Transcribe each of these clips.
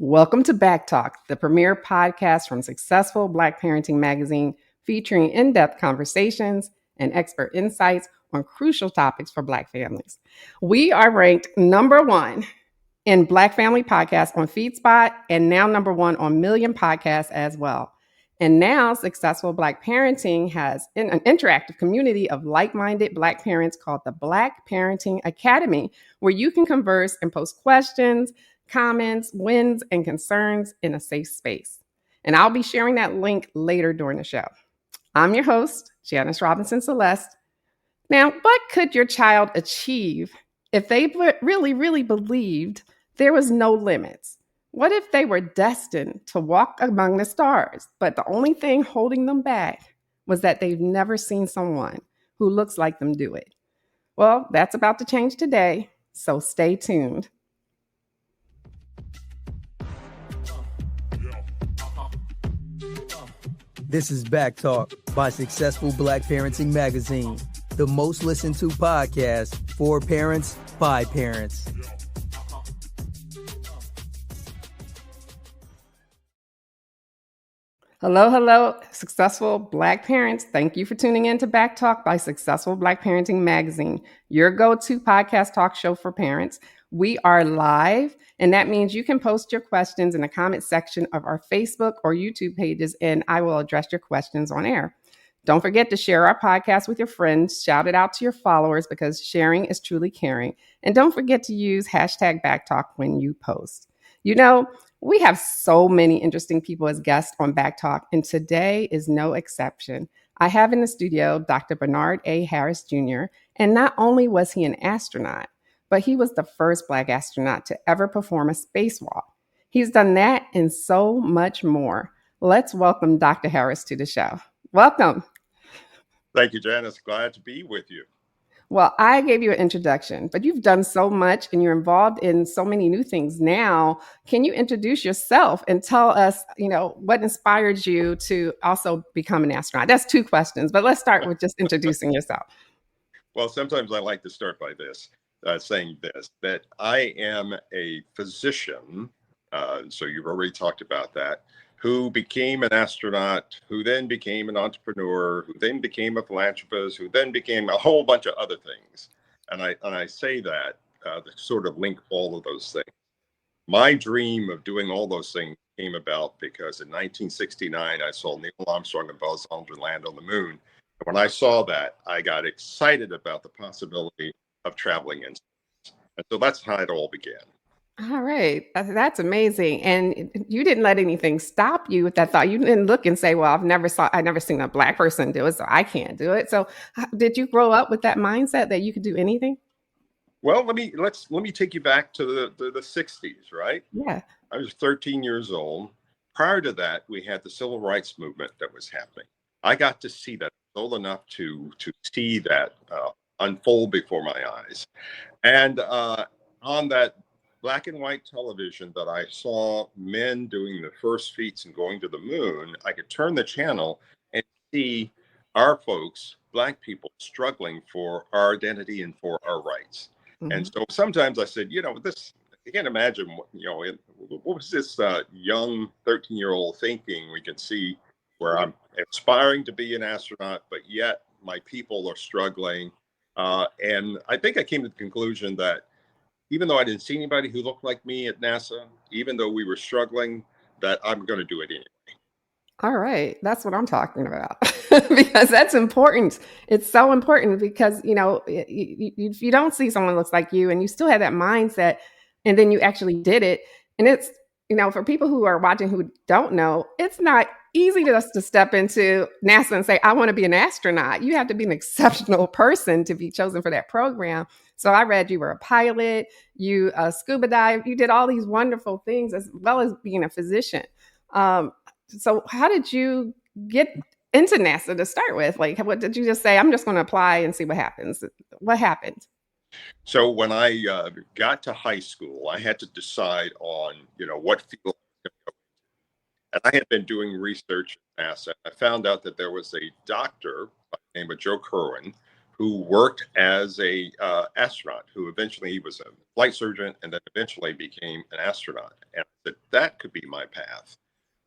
Welcome to BACKtalk, the premier podcast from Successful Black Parenting Magazine, featuring in-depth conversations and expert insights on crucial topics for Black families. We are ranked number one in Black Family Podcasts on FeedSpot and now number one on Million Podcasts as well. And now Successful Black Parenting has an interactive community of like-minded Black parents called the Black Parenting Academy, where you can converse and post questions, comments, wins, and concerns in a safe space. And I'll be sharing that link later during the show. I'm your host, Janice Robinson-Celeste. Now, what could your child achieve if they really believed there was no limits? What if they were destined to walk among the stars, but the only thing holding them back was that they've never seen someone who looks like them do it? Well, that's about to change today, so stay tuned. This is BACKtalk by Successful Black Parenting Magazine, the most listened to podcast for parents by parents. Hello, successful Black parents. Thank you for tuning in to BACKtalk by Successful Black Parenting Magazine, your go-to podcast talk show for parents. We are live, and that means you can post your questions in the comment section of our Facebook or YouTube pages, and I will address your questions on air. Don't forget to share our podcast with your friends. Shout it out to your followers because sharing is truly caring. And don't forget to use hashtag BACKtalk when you post. You know, we have so many interesting people as guests on BACKtalk, and today is no exception. I have in the studio Dr. Bernard A. Harris Jr., and not only was he an astronaut, but he was the first Black astronaut to ever perform a spacewalk. He's done that and so much more. Let's welcome Dr. Harris to the show. Welcome. Thank you, Janice. Glad to be with you. Well, I gave you an introduction, but you've done so much and you're involved in so many new things now. Can you introduce yourself and tell us, what inspired you to also become an astronaut? That's two questions, but let's start with just introducing yourself. Well, sometimes I like to start by saying this, that I am a physician, so you've already talked about that, who became an astronaut, who then became an entrepreneur, who then became a philanthropist, who then became a whole bunch of other things. And I say that to sort of link all of those things. My dream of doing all those things came about because in 1969, I saw Neil Armstrong and Buzz Aldrin land on the moon. And when I saw that, I got excited about the possibility of traveling in space. And so that's how it all began. All right. That's amazing. And you didn't let anything stop you with that thought. You didn't look and say, well, I've never seen a Black person do it, so I can't do it. So did you grow up with that mindset that you could do anything? Well, let me take you back to the 60s, right? Yeah. I was 13 years old. Prior to that, we had the civil rights movement that was happening. I got to see that. I was old enough to see that unfold before my eyes. And on that black and white television that I saw men doing the first feats and going to the moon, I could turn the channel and see our folks, Black people, struggling for our identity and for our rights. Mm-hmm. And so sometimes I said, this, I can't imagine, what was this young 13-year-old thinking? We can see where I'm aspiring to be an astronaut, but yet my people are struggling. And I think I came to the conclusion that even though I didn't see anybody who looked like me at NASA, even though we were struggling, that I'm going to do it anyway. All right. That's what I'm talking about because that's important. It's so important because, if you don't see someone who looks like you and you still have that mindset and then you actually did it. And it's, for people who are watching who don't know, it's not easy to step into NASA and say, I want to be an astronaut. You have to be an exceptional person to be chosen for that program. So I read you were a pilot, you scuba dive, you did all these wonderful things as well as being a physician. So how did you get into NASA to start with? Like, what did you just say? I'm just going to apply and see what happens. What happened? So when I got to high school, I had to decide on, what field I was going to go into. And I had been doing research at NASA. I found out that there was a doctor by the name of Joe Kerwin who worked as a astronaut, who eventually he was a flight surgeon and then eventually became an astronaut. And I said, that could be my path.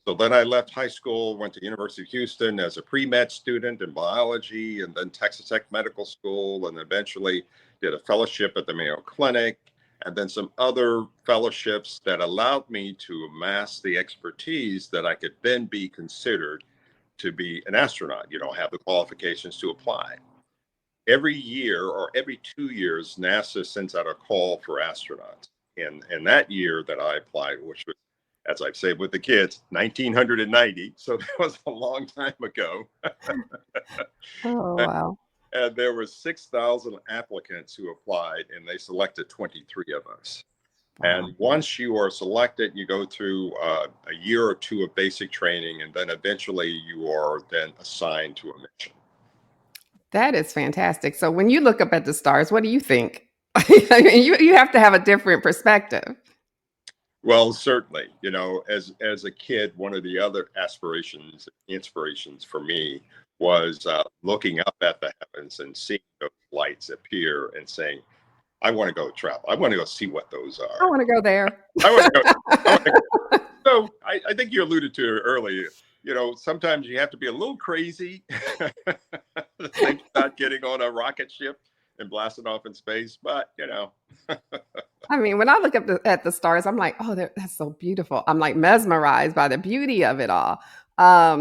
So then I left high school, went to University of Houston as a pre-med student in biology, and then Texas Tech Medical School, and eventually did a fellowship at the Mayo Clinic, and then some other fellowships that allowed me to amass the expertise that I could then be considered to be an astronaut, have the qualifications to apply. Every year or every 2 years, NASA sends out a call for astronauts. And that year that I applied, which was, as I've said with the kids, 1990. So that was a long time ago. Oh, wow. And there were 6,000 applicants who applied, and they selected 23 of us. Wow. And once you are selected, you go through a year or two of basic training, and then eventually you are then assigned to a mission. That is fantastic. So when you look up at the stars, what do you think? I mean, you have to have a different perspective. Well, certainly, as a kid, one of the other inspirations for me was looking up at the heavens and seeing those lights appear and saying, I want to go travel. I want to go see what those are. I want to go there. So I think you alluded to it earlier. Sometimes you have to be a little crazy to think about getting on a rocket ship and blasting off in space. But, I mean, when I look up at the stars, I'm like, oh, that's so beautiful. I'm like mesmerized by the beauty of it all.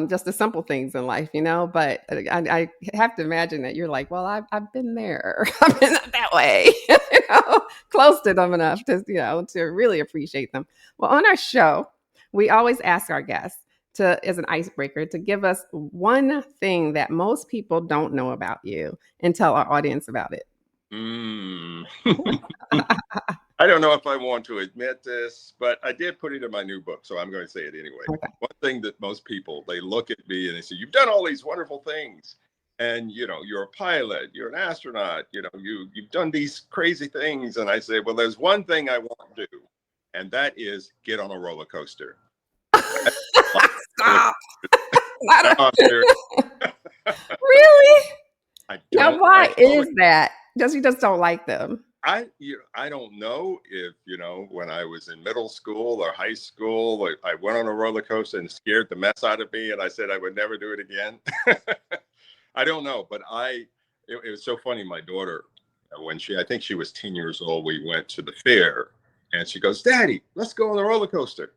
Just the simple things in life, but I have to imagine that you're like, well, I've been there. I've been that way, close to them enough to really appreciate them. Well, on our show, we always ask our guests as an icebreaker to give us one thing that most people don't know about you and tell our audience about it. I don't know if I want to admit this, but I did put it in my new book, so I'm going to say it anyway. Okay. One thing that most people, they look at me and they say, you've done all these wonderful things. And, you're a pilot, you're an astronaut, you've done these crazy things. And I say, well, there's one thing I won't do, and that is get on a roller coaster. Stop. Really? Now, why is that? You just don't like them? I don't know if, when I was in middle school or high school, I went on a roller coaster and scared the mess out of me, and I said I would never do it again. I don't know, but it was so funny. My daughter, when I think she was 10 years old, we went to the fair, and she goes, Daddy, let's go on the roller coaster.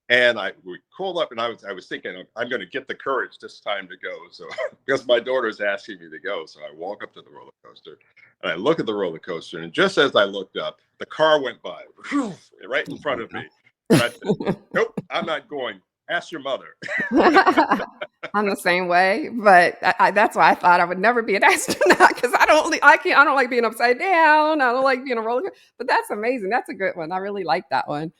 And we called up, and I was thinking, I'm going to get the courage this time to go. So because my daughter's asking me to go, so I walk up to the roller coaster, and I look at the roller coaster, and just as I looked up, the car went by right in front of me. And I said, nope, I'm not going. Ask your mother. I'm the same way, but that's why I thought I would never be an astronaut, because I don't like being upside down. I don't like being a roller coaster. But that's amazing. That's a good one. I really like that one.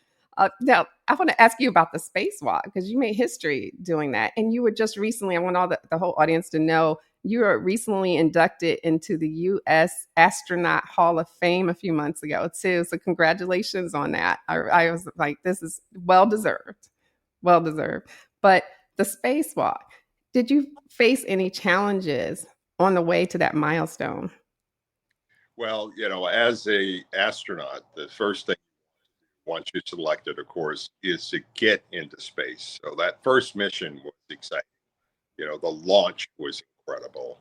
Now, I want to ask you about the spacewalk, because you made history doing that. And you were just recently, I want all the whole audience to know, you were recently inducted into the U.S. Astronaut Hall of Fame a few months ago, too. So congratulations on that. I was like, this is well-deserved. Well-deserved. But the spacewalk, did you face any challenges on the way to that milestone? Well, as a astronaut, the first thing once you're selected, of course, is to get into space. So that first mission was exciting. The launch was incredible.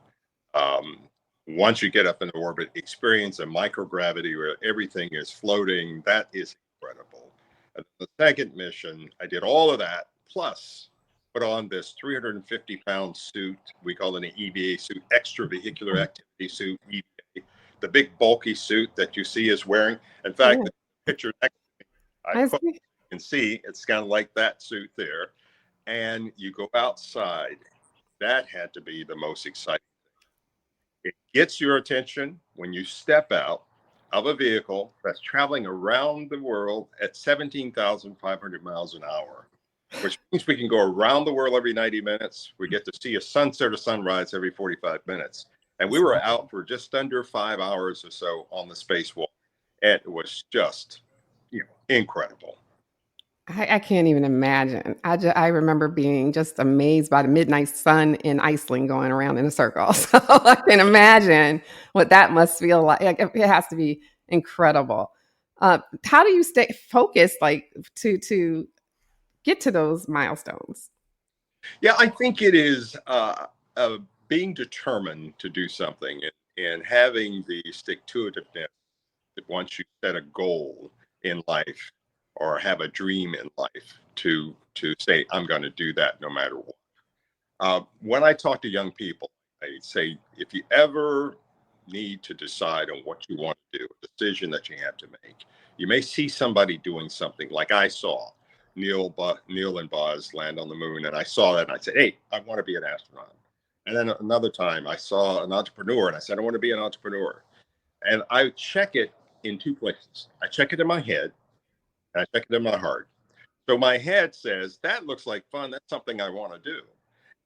Once you get up in orbit, experience a microgravity where everything is floating. That is incredible. And the second mission, I did all of that, plus put on this 350-pound suit. We call it an EVA suit, extravehicular activity suit, EVA, the big bulky suit that you see is wearing. In fact, the picture next you can see it's kind of like that suit there. And you go outside. That had to be the most exciting thing. It gets your attention when you step out of a vehicle that's traveling around the world at 17,500 miles an hour, which means we can go around the world every 90 minutes. We get to see a sunset or sunrise every 45 minutes. And we were out for just under 5 hours or so on the spacewalk. And it was just incredible. I can't even imagine. I remember being just amazed by the midnight sun in Iceland going around in a circle. So I can imagine what that must feel like. It has to be incredible. How do you stay focused, like to get to those milestones? Yeah, I think it is being determined to do something and having the stick to itiveness that once you set a goal in life or have a dream in life to say, I'm going to do that no matter what. When I talk to young people, I say, if you ever need to decide on what you want to do, a decision that you have to make, you may see somebody doing something like I saw Neil and Buzz land on the moon. And I saw that and I said, hey, I want to be an astronaut. And then another time I saw an entrepreneur and I said, I want to be an entrepreneur. And I check it in two places. I check it in my head and I check it in my heart. So my head says, that looks like fun. That's something I want to do.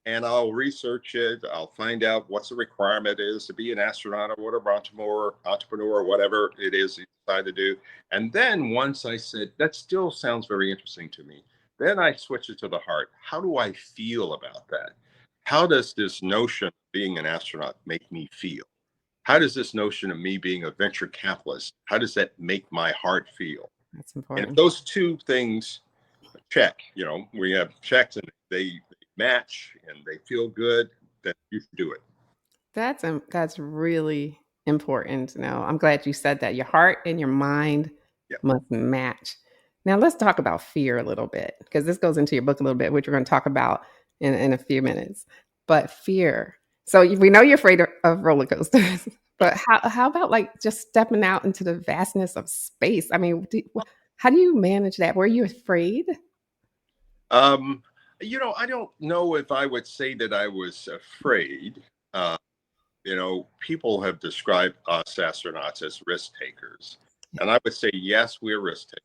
And I'll research it. I'll find out what's the requirement is to be an astronaut or whatever, entrepreneur, whatever it is you decide to do. And then once I said, that still sounds very interesting to me, then I switch it to the heart. How do I feel about that? How does this notion of being an astronaut make me feel? How does this notion of me being a venture capitalist, how does that make my heart feel? That's And important. if those two things check, we have checks and they match and they feel good, then you should do it. That's really important. Now, I'm glad you said that. Your heart and your mind Yeah. must match. Now, let's talk about fear a little bit, because this goes into your book a little bit, which we're going to talk about in a few minutes. But fear. So we know you're afraid of roller coasters, but how about like just stepping out into the vastness of space? I mean, how do you manage that? Were you afraid? I don't know if I would say that I was afraid. Uh, People have described us astronauts as risk takers. And I would say, yes, we're risk takers.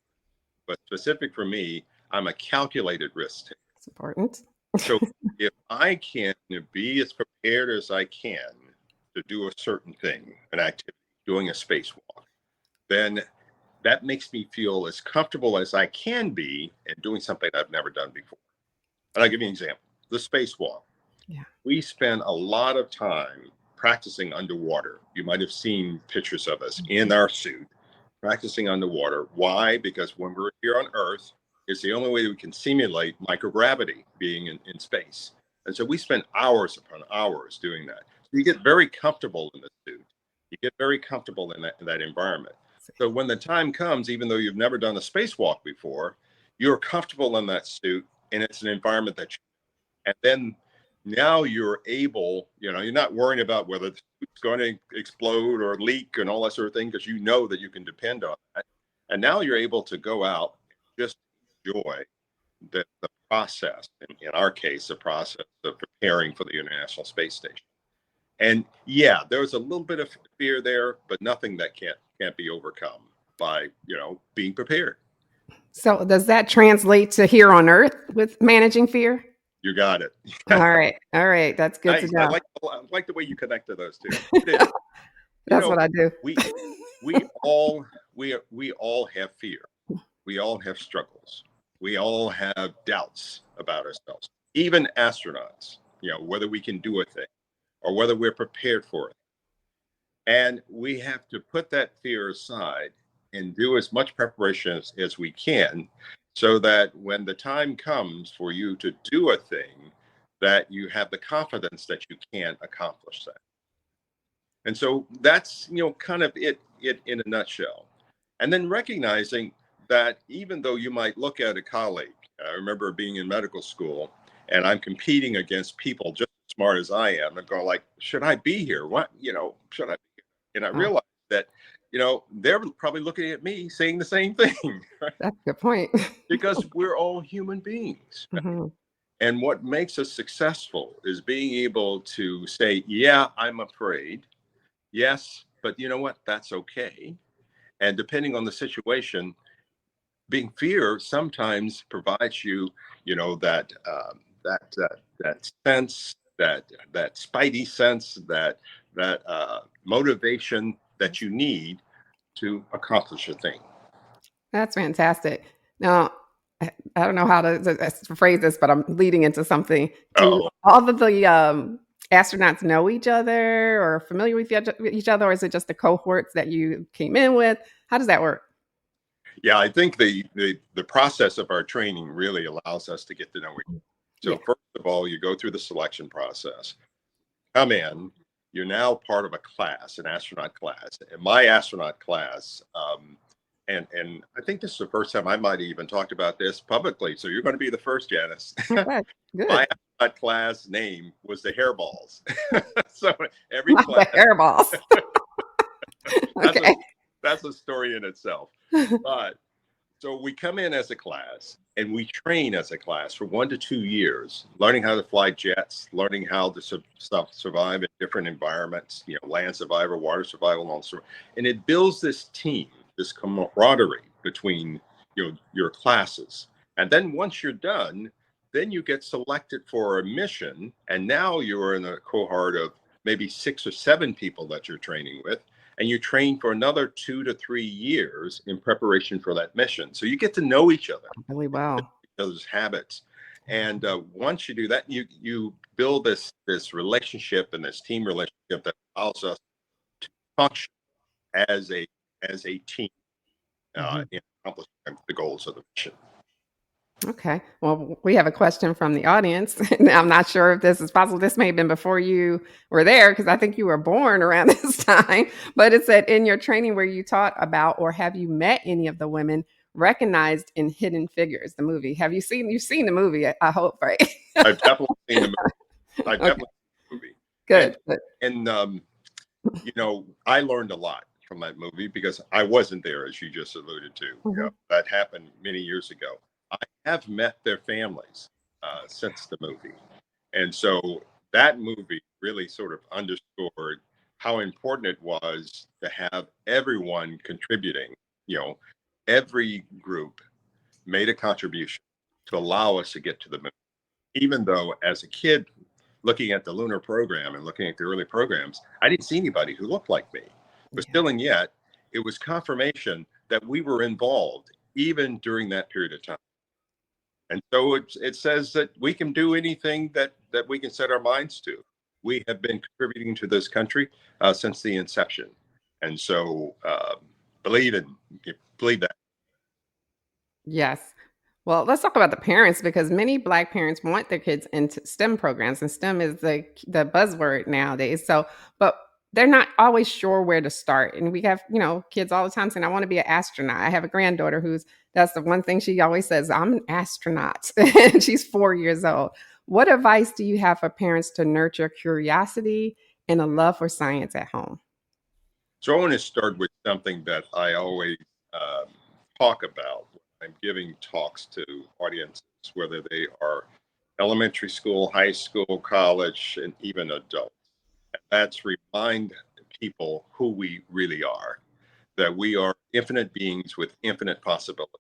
But specific for me, I'm a calculated risk taker. It's important. So if I can be as prepared as I can to do a certain thing, an activity, doing a spacewalk, then that makes me feel as comfortable as I can be in doing something I've never done before. And I'll give you an example. The spacewalk. Yeah. We spend a lot of time practicing underwater. You might have seen pictures of us in our suit practicing underwater. Why? Because when we're here on Earth, it's the only way we can simulate microgravity being in space. And so we spend hours upon hours doing that. So you get very comfortable in the suit. You get very comfortable in that environment. So when the time comes, even though you've never done a spacewalk before, you're comfortable in that suit and it's an environment that and then now you're able, you're not worrying about whether it's going to explode or leak and all that sort of thing, because you know that you can depend on that. And now you're able to go out and just enjoy the process, in our case, the process of preparing for the International Space Station. And yeah, there's a little bit of fear there, but nothing that can't be overcome by, being prepared. So does that translate to here on Earth with managing fear? You got it. All right. That's good Nice. to know. I like the way you connect to those two. That's what I do. We all have fear. We all have struggles. We all have doubts about ourselves. Even astronauts, whether we can do a thing or whether we're prepared for it. And we have to put that fear aside and do as much preparation as we can, so that when the time comes for you to do a thing, that you have the confidence that you can accomplish that. And so that's, kind of it in a nutshell. And then recognizing that even though you might look at a colleague, I remember being in medical school and I'm competing against people just as smart as I am and going like, should I be here? What, should I be here? And I realized that, they're probably looking at me saying the same thing. Right? That's a good point. Because we're all human beings. Right? Mm-hmm. And what makes us successful is being able to say, yeah, I'm afraid. Yes, but you know what? That's okay. And depending on the situation, being fear sometimes provides you, that sense, that spidey sense, that motivation that you need to accomplish a thing. That's fantastic. Now, I don't know how to phrase this, but I'm leading into something. Do all of the astronauts know each other or familiar with each other, or is it just the cohorts that you came in with? How does that work? Yeah, I think the process of our training really allows us to get to know each other. So Yeah. first of all, you go through the selection process, come in, you're now part of a class, an astronaut class. And my astronaut class, and I think this is the first time I might have even talked about this publicly. So you're going to be the first, Janice. Okay, My good. astronaut class name was the Hairballs. So every Not class, the hairballs. that's a Okay. that's a story in itself. But so we come in as a class and we train as a class for 1 to 2 years, learning how to fly jets, learning how to survive in different environments, land survival, water survival, and all sorts. And it builds this team, this camaraderie between your classes. And then once you're done, then you get selected for a mission. And now you're in a cohort of maybe 6 or 7 people that you're training with, and you train for another 2 to 3 years in preparation for that mission. So you get to know each other, Really well. each other's habits. And once you do that, you build this relationship and this team relationship that allows us to function as a team Mhm. in accomplishing the goals of the mission. Okay. Well, we have a question from the audience. I'm not sure if this is possible. This may have been before you were there because I think you were born around this time. But it said, in your training where you taught about or have you met any of the women recognized in Hidden Figures, the movie? You've seen the movie, I hope, right? I've definitely seen the movie. I've Okay, definitely seen the movie. good. Good. And I learned a lot from that movie because I wasn't there, as you just alluded to. Mhm. That happened many years ago. I have met their families since the movie. And so that movie really sort of underscored how important it was to have everyone contributing. Every group made a contribution to allow us to get to the moon. Even though as a kid, looking at the lunar program and looking at the early programs, I didn't see anybody who looked like me. But Yeah. still and yet, it was confirmation that we were involved even during that period of time. And so it says that we can do anything that we can set our minds to. We have been contributing to this country since the inception. And so believe in believe that. Yes. Well, let's talk about the parents because many Black parents want their kids into STEM programs, and STEM is the buzzword nowadays. So, but they're not always sure where to start. And we have, kids all the time saying, "I want to be an astronaut." I have a granddaughter that's the one thing she always says, "I'm an astronaut," and she's 4 years old. What advice do you have for parents to nurture curiosity and a love for science at home? So I want to start with something that I always um, talk about when I'm giving talks to audiences, whether they are elementary school, high school, college, and even adults. And that's remind people who we really are, that we are infinite beings with infinite possibilities.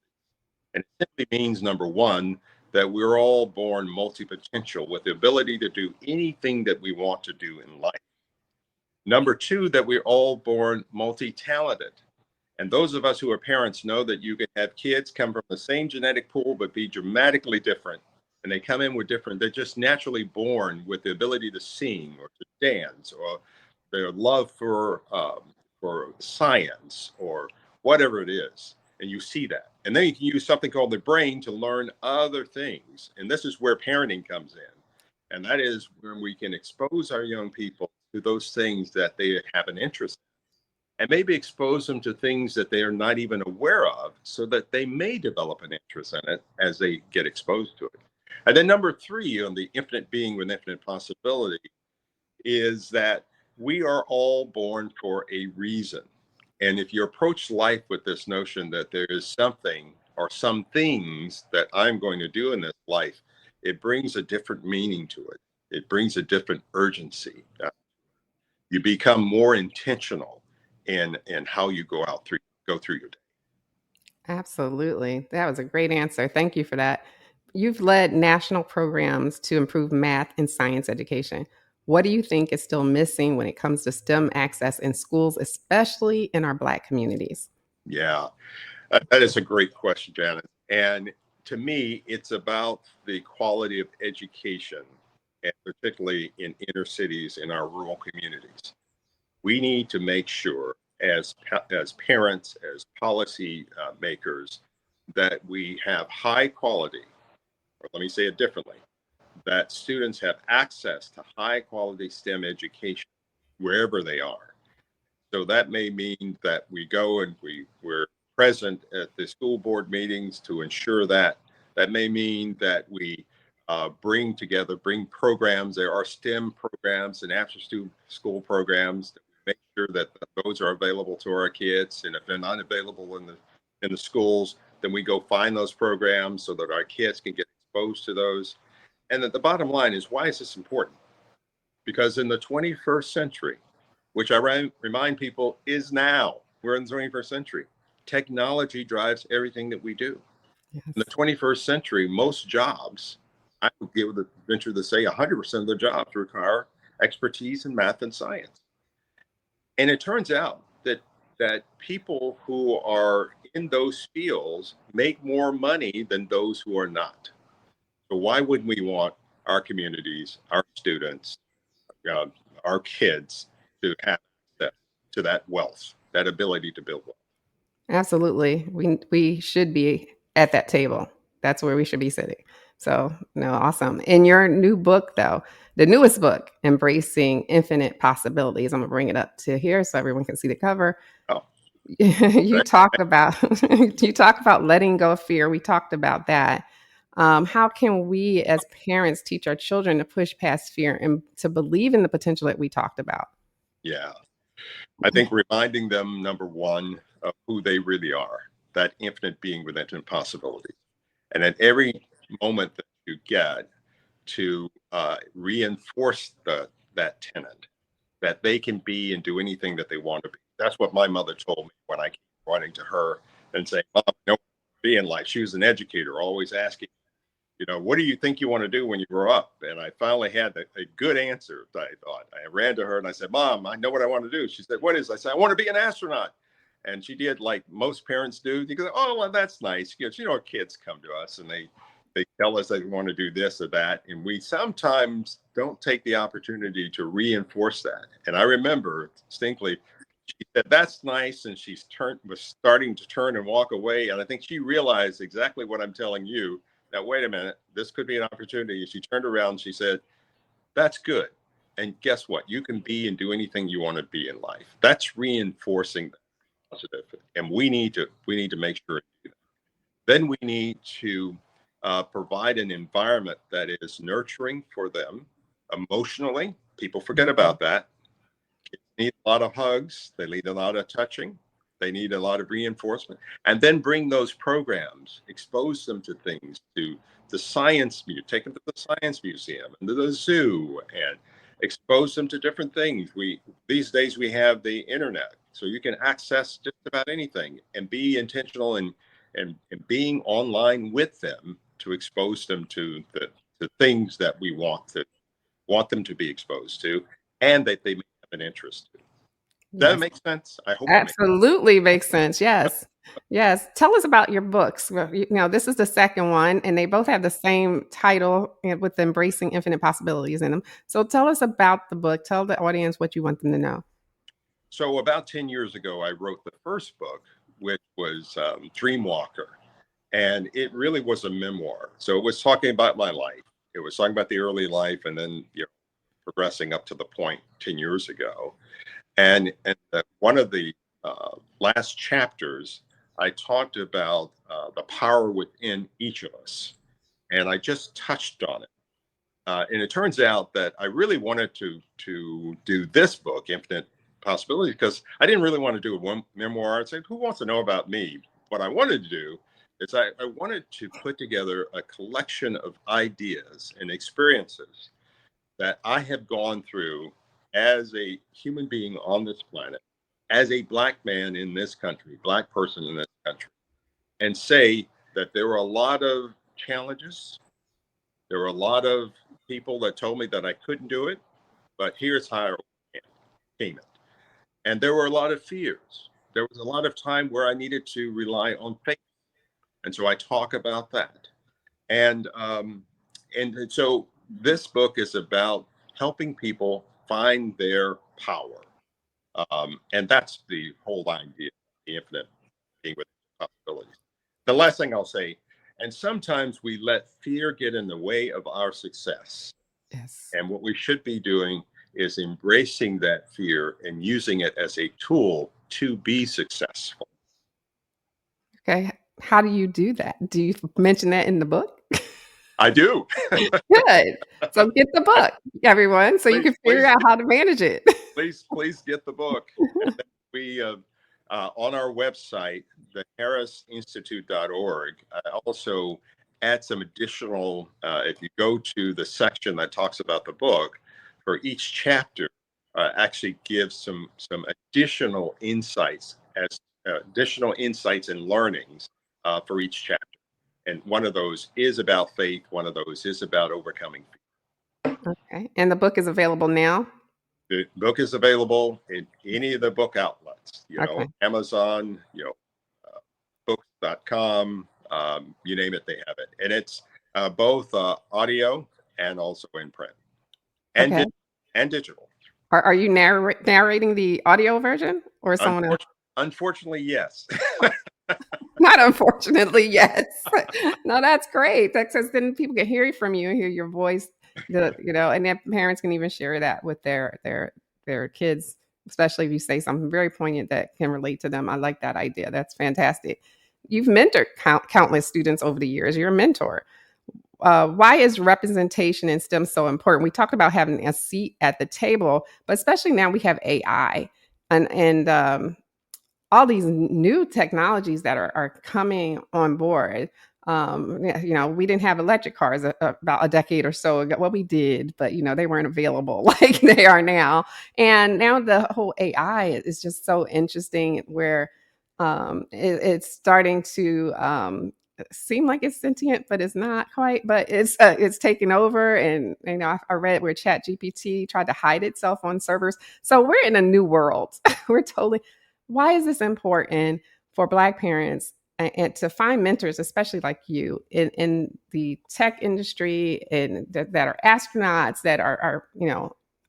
And it simply means, number one, that we're all born multi-potential with the ability to do anything that we want to do in life. Number two, that we're all born multi-talented. And those of us who are parents know that you can have kids come from the same genetic pool, but be dramatically different. And they come in with different, they're just naturally born with the ability to sing or to dance or their love for science or whatever it is. And you see that. And then you can use something called the brain to learn other things. And this is where parenting comes in. And that is when we can expose our young people to those things that they have an interest in, and maybe expose them to things that they are not even aware of so that they may develop an interest in it as they get exposed to it. And then number three on the infinite being with infinite possibility is that we are all born for a reason. And if you approach life with this notion that there is something or some things that I'm going to do in this life, it brings a different meaning to it. It brings a different urgency. You become more intentional in how you go through your day. Absolutely. That was a great answer. Thank you for that. You've led national programs to improve math and science education. What do you think is still missing when it comes to STEM access in schools, especially in our Black communities? Yeah, that is a great question, Janet. And to me, it's about the quality of education, and particularly in inner cities in our rural communities. We need to make sure as parents, as policy makers, that we have high quality, or let me say it differently, that students have access to high quality STEM education wherever they are. So that may mean that we go and we're present at the school board meetings to ensure that. That may mean that we bring programs. There are STEM programs and after school programs that we make sure that those are available to our kids. And if they're not available in the schools, then we go find those programs so that our kids can get exposed to those. And that the bottom line is, why is this important? Because in the 21st century, which I remind people is now, we're in the 21st century, technology drives everything that we do. Yes. In the 21st century, most jobs, I would be able to venture to say 100% of the jobs require expertise in math and science. And it turns out that people who are in those fields make more money than those who are not. So why wouldn't we want our communities, our students, our kids to have access to that wealth, that ability to build wealth? Absolutely. We should be at that table. That's where we should be sitting. So, no, awesome. In your new book, though, the newest book, Embracing Infinite Possibilities, I'm going to bring it up to here so everyone can see the cover. Oh, you talked about letting go of fear. We talked about that. How can we as parents teach our children to push past fear and to believe in the potential that we talked about? yeah. I think reminding them, number one, of who they really are, that infinite being with infinite possibilities. And at every moment that you get to reinforce that tenet, that they can be and do anything that they want to be. That's what my mother told me when I came running to her and saying, Mom, I know what to be in life. She was an educator, always asking, what do you think you want to do when you grow up? And I finally had a good answer, I thought. I ran to her and I said, Mom, I know what I want to do. She said, what is it? I said, I want to be an astronaut. And she did like most parents do. You go, oh, well, that's nice. Kids come to us and they tell us they want to do this or that. And we sometimes don't take the opportunity to reinforce that. And I remember distinctly, she said, that's nice. And was starting to turn and walk away. And I think she realized exactly what I'm telling you. Now, wait a minute, this could be an opportunity. She turned around and she said, that's good. And guess what? You can be and do anything you want to be in life. That's reinforcing the positive. And we need to make sure. Then we need to provide an environment that is nurturing for them emotionally. People forget about that. Kids need a lot of hugs. They need a lot of touching. They need a lot of reinforcement. And then bring those programs, expose them to things, to the science, take them to the science museum and to the zoo, and expose them to different things. These days we have the internet, so you can access just about anything, and be intentional in being online with them to expose them to the things that we want them to be exposed to, and that they may have an interest in. Does that make sense? I hope Absolutely makes sense. Yes. Yes. Tell us about your books. This is the second one, and they both have the same title with Embracing Infinite Possibilities in them. So tell us about the book. Tell the audience what you want them to know. So about 10 years ago, I wrote the first book, which was Dreamwalker. And it really was a memoir. So it was talking about my life. It was talking about the early life and then progressing up to the point 10 years ago. And one of the last chapters, I talked about the power within each of us. And I just touched on it. And it turns out that I really wanted to do this book, Infinite Possibilities, because I didn't really want to do one memoir. I said, who wants to know about me? What I wanted to do is I wanted to put together a collection of ideas and experiences that I have gone through as a human being on this planet, as a Black man in this country, Black person in this country, and say that there were a lot of challenges. There were a lot of people that told me that I couldn't do it, but here's how I overcame it. And there were a lot of fears. There was a lot of time where I needed to rely on faith. And so I talk about that. And so this book is about helping people find their power, And that's the whole idea, the infinite being with possibilities. The last thing I'll say, and sometimes we let fear get in the way of our success. Yes. And what we should be doing is embracing that fear and using it as a tool to be successful. Okay. How do you do that? Do you mention that in the book? I do. Good. So get the book, everyone, so you please, can figure out how to manage it. please get the book. And then we, on our website, the harrisinstitute.org, I also add some additional, if you go to the section that talks about the book, for each chapter, actually gives some additional insights and learnings for each chapter. And one of those is about faith. One of those is about overcoming fear. Okay. And the book is available now? The book is available in any of the book outlets, Okay. Amazon, books.com, you name it, they have it. And it's both audio and also in print and, Okay. and digital. Are you narrating the audio version or someone else? Unfortunately, yes. Not unfortunately, yes. No, that's great. That says then people can hear from you and hear your voice. And then parents can even share that with their kids, especially if you say something very poignant that can relate to them. I like that idea. That's fantastic. You've mentored countless students over the years. You're a mentor. Why is representation in STEM so important? We talked about having a seat at the table, but especially now we have AI and all these new technologies that are coming on board. We didn't have electric cars about a decade or so ago. Well, we did, but they weren't available like they are now. And now the whole AI is just so interesting, where it's starting to seem like it's sentient, but it's not quite. But it's taking over. And I read where ChatGPT tried to hide itself on servers. So we're in a new world. We're totally. Why is this important for Black parents and to find mentors, especially like you, in the tech industry and that are astronauts, that are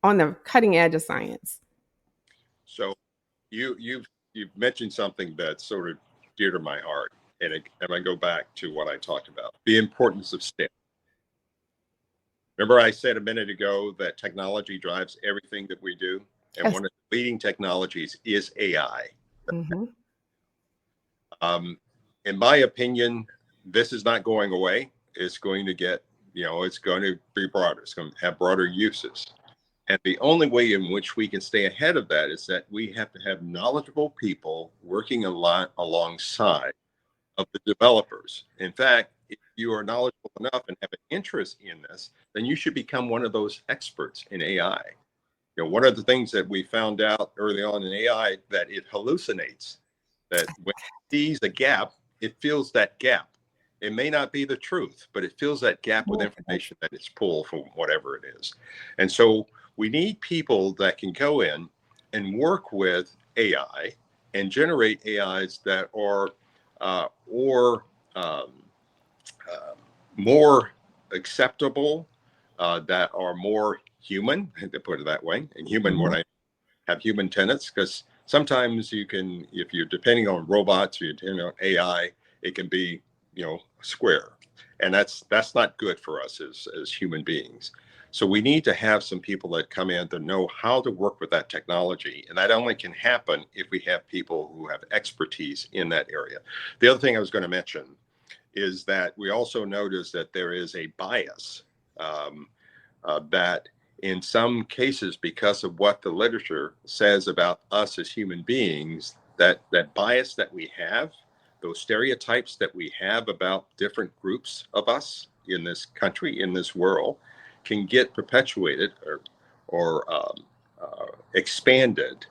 on the cutting edge of science? So you've mentioned something that's sort of dear to my heart, and I go back to what I talked about, the importance of STEM. Remember, I said a minute ago that technology drives everything that we do, and Yes. one of the leading technologies is AI. Mm-hmm. In my opinion, this is not going away. It's going to get, it's going to be broader. It's going to have broader uses. And the only way in which we can stay ahead of that is that we have to have knowledgeable people working a lot alongside of the developers. In fact, if you are knowledgeable enough and have an interest in this, then you should become one of those experts in AI. One of the things that we found out early on in AI, that it hallucinates, that when it sees a gap, it fills that gap. It may not be the truth, but it fills that gap with information that it's pulled from whatever it is. And so we need people that can go in and work with AI and generate AIs that are more acceptable, that are more human, to put it that way. And human, when I have human tenets, because sometimes you can, if you're depending on robots or you're depending on AI, it can be, square. And that's not good for us as human beings. So we need to have some people that come in to know how to work with that technology. And that only can happen if we have people who have expertise in that area. The other thing I was going to mention is that we also notice that there is a bias, that in some cases, because of what the literature says about us as human beings, that bias that we have, those stereotypes that we have about different groups of us in this country, in this world, can get perpetuated or expanded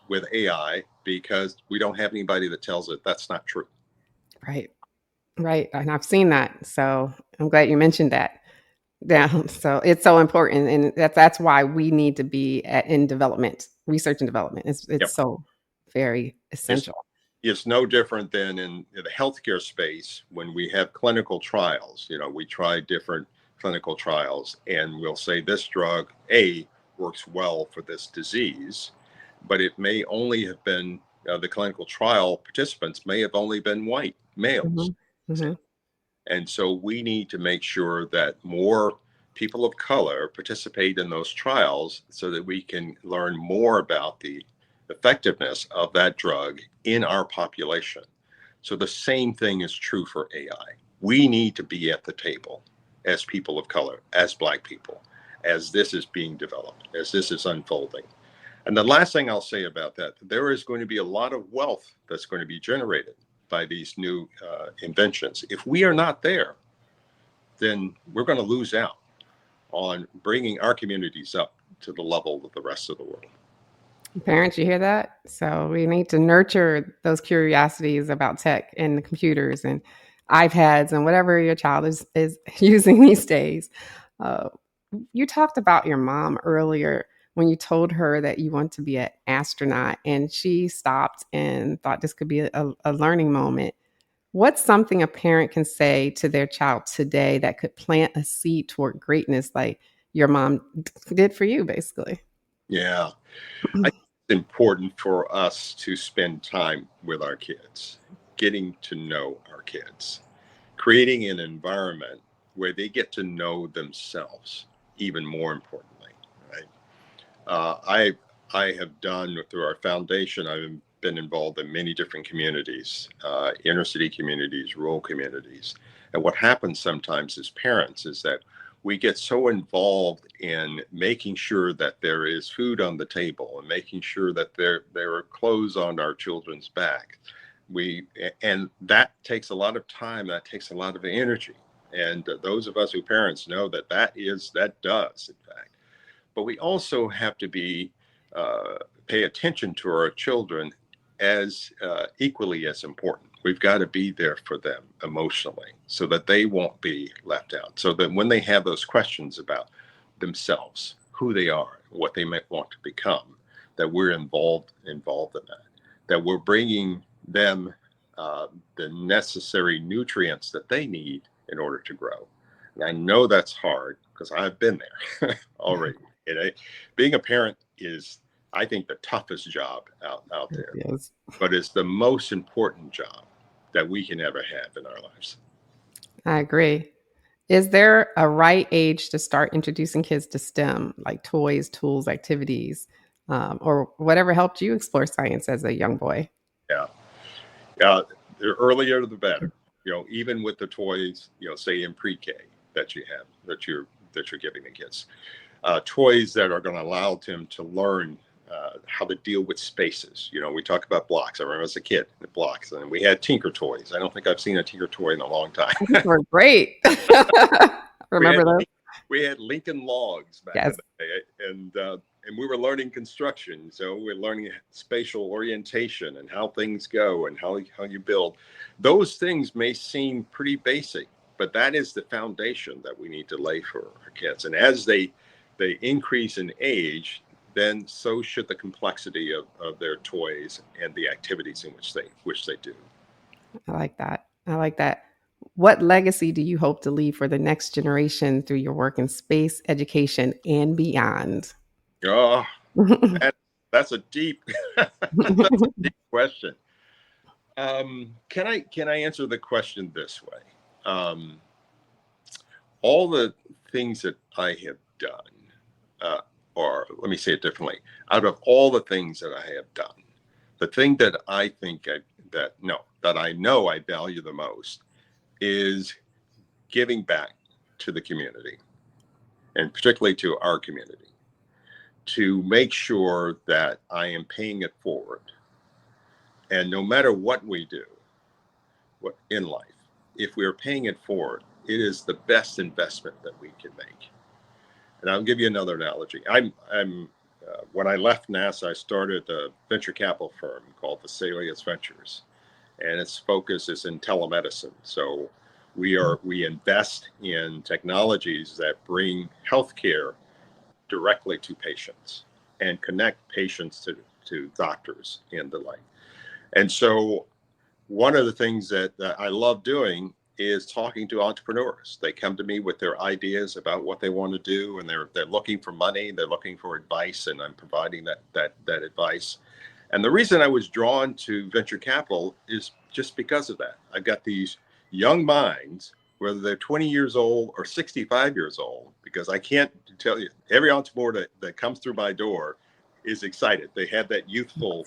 with AI, because we don't have anybody that tells it that's not true. Right. And I've seen that. So I'm glad you mentioned that. Yeah. So it's so important. And that's why we need to be in development, research and development. It's Yep. so very essential. It's no different than in the healthcare space when we have clinical trials. We try different clinical trials and we'll say this drug A works well for this disease. but it may only have been the clinical trial participants may have only been white males. Mm-hmm. Mm-hmm. And so we need to make sure that more people of color participate in those trials so that we can learn more about the effectiveness of that drug in our population. So the same thing is true for AI. We need to be at the table as people of color, as Black people, as this is being developed, as this is unfolding. And the last thing I'll say about that, there is going to be a lot of wealth that's going to be generated by these new inventions. If we are not there, then we're going to lose out on bringing our communities up to the level of the rest of the world. Parents, you hear that? So we need to nurture those curiosities about tech and the computers and iPads and whatever your child is using these days. Uh, you talked about your mom earlier when you told her that you want to be an astronaut, and she stopped and thought this could be a learning moment. What's something a parent can say to their child today that could plant a seed toward greatness like your mom did for you, basically? Yeah. I think it's important for us to spend time with our kids, getting to know our kids, creating an environment where they get to know themselves, even more importantly, right? I have done through our foundation, I've been involved in many different communities, inner city communities, rural communities. And what happens sometimes as parents is that we get so involved in making sure that there is food on the table and making sure that there are clothes on our children's back. And that takes a lot of time, that takes a lot of energy. And those of us who parents know that that does, in fact. But we also have to pay attention to our children as equally as important. We've got to be there for them emotionally so that they won't be left out. So that when they have those questions about themselves, who they are, what they might want to become, that we're involved in that we're bringing them the necessary nutrients that they need in order to grow. And I know that's hard because I've been there already. Being a parent is, I think, the toughest job out there, Yes. but it's the most important job that we can ever have in our lives. I agree. Is there a right age to start introducing kids to STEM, like toys, tools, activities, or whatever helped you explore science as a young boy? Yeah. The earlier the better. Even with the toys, say in pre-K that you're giving the kids, toys that are going to allow them to learn how to deal with spaces. We talk about blocks. I remember as a kid, the blocks, and we had Tinker toys. I don't think I've seen a Tinker toy in a long time. These were great. Remember those? We had Lincoln logs back in the day, and we were learning construction. So we're learning spatial orientation and how things go and how you build. Those things may seem pretty basic, but that is the foundation that we need to lay for our kids. And as they increase in age, then so should the complexity of their toys and the activities in which they do. I like that. What legacy do you hope to leave for the next generation through your work in space education and beyond? Oh, that's a deep, that's a deep question. Can I answer the question this way? All the things that I have done, or let me say it differently, out of all the things that I have done, the thing that I think that I know I value the most is giving back to the community, and particularly to our community, to make sure that I am paying it forward. And no matter what we do in life, if we are paying it forward, it is the best investment that we can make. And I'll give you another analogy. When I left NASA, I started a venture capital firm called Vesalius Ventures, and its focus is in telemedicine. So we invest in technologies that bring healthcare directly to patients and connect patients to doctors and the like. And so one of the things that I love doing is talking to entrepreneurs. They come to me with their ideas about what they want to do, and they're looking for money, they're looking for advice, and I'm providing that advice. And the reason I was drawn to venture capital is just because of that. I've got these young minds, whether they're 20 years old or 65 years old, because I can't tell you, every entrepreneur that comes through my door is excited. They have that youthful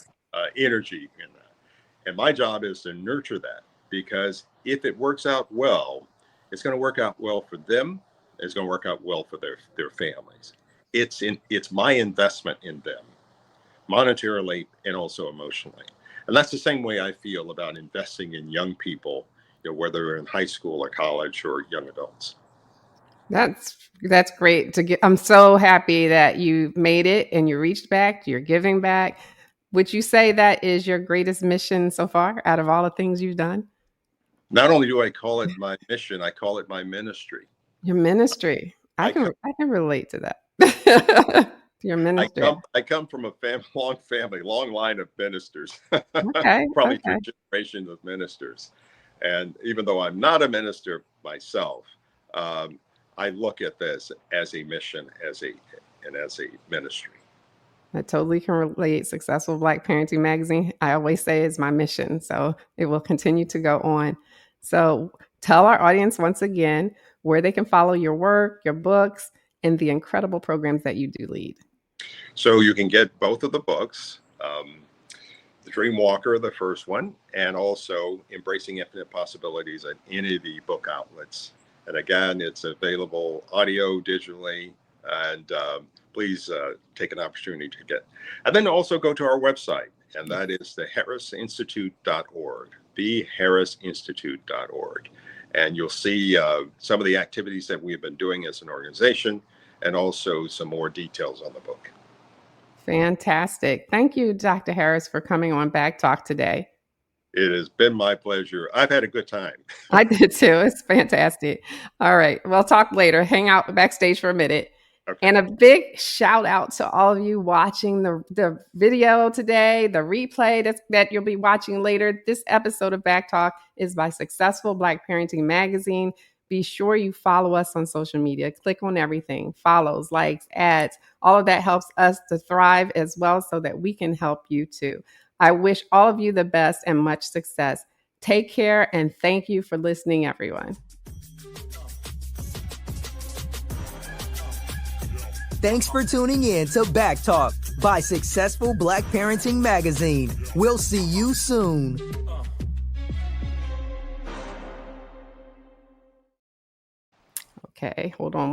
energy in that. And my job is to nurture that, because if it works out well, it's going to work out well for them. It's going to work out well for their families. It's my investment in them, monetarily and also emotionally. And that's the same way I feel about investing in young people, whether they're in high school or college or young adults. That's great to get. I'm so happy that you made it and you reached back, you're giving back. Would you say that is your greatest mission so far out of all the things you've done? Not only do I call it my mission, I call it my ministry. Your ministry. I can relate to that. Your ministry. I come from a long line of ministers. Okay. Probably 2 generations of ministers. And even though I'm not a minister myself, I look at this as a mission, as a ministry. I totally can relate. Successful Black Parenting Magazine, I always say, is my mission. So it will continue to go on. So tell our audience once again where they can follow your work, your books, and the incredible programs that you do lead. So you can get both of the books, The Dream Walker, the first one, and also Embracing Infinite Possibilities at any of the book outlets. And again, it's available audio, digitally, and please take an opportunity to get. And then also go to our website, and that is theharrisinstitute.org, theharrisinstitute.org. And you'll see some of the activities that we've been doing as an organization, and also some more details on the book. Fantastic. Thank you, Dr. Harris, for coming on BACKtalk today. It has been my pleasure. I've had a good time. I did too. It's fantastic. All right. We'll talk later. Hang out backstage for a minute. Okay. And a big shout out to all of you watching the video today, the replay that you'll be watching later. This episode of BACKtalk is by Successful Black Parenting Magazine. Be sure you follow us on social media. Click on everything, follows, likes, ads. All of that helps us to thrive as well, so that we can help you too. I wish all of you the best and much success. Take care, and thank you for listening, everyone. Thanks for tuning in to BACKtalk by Successful Black Parenting Magazine. We'll see you soon. Okay, hold on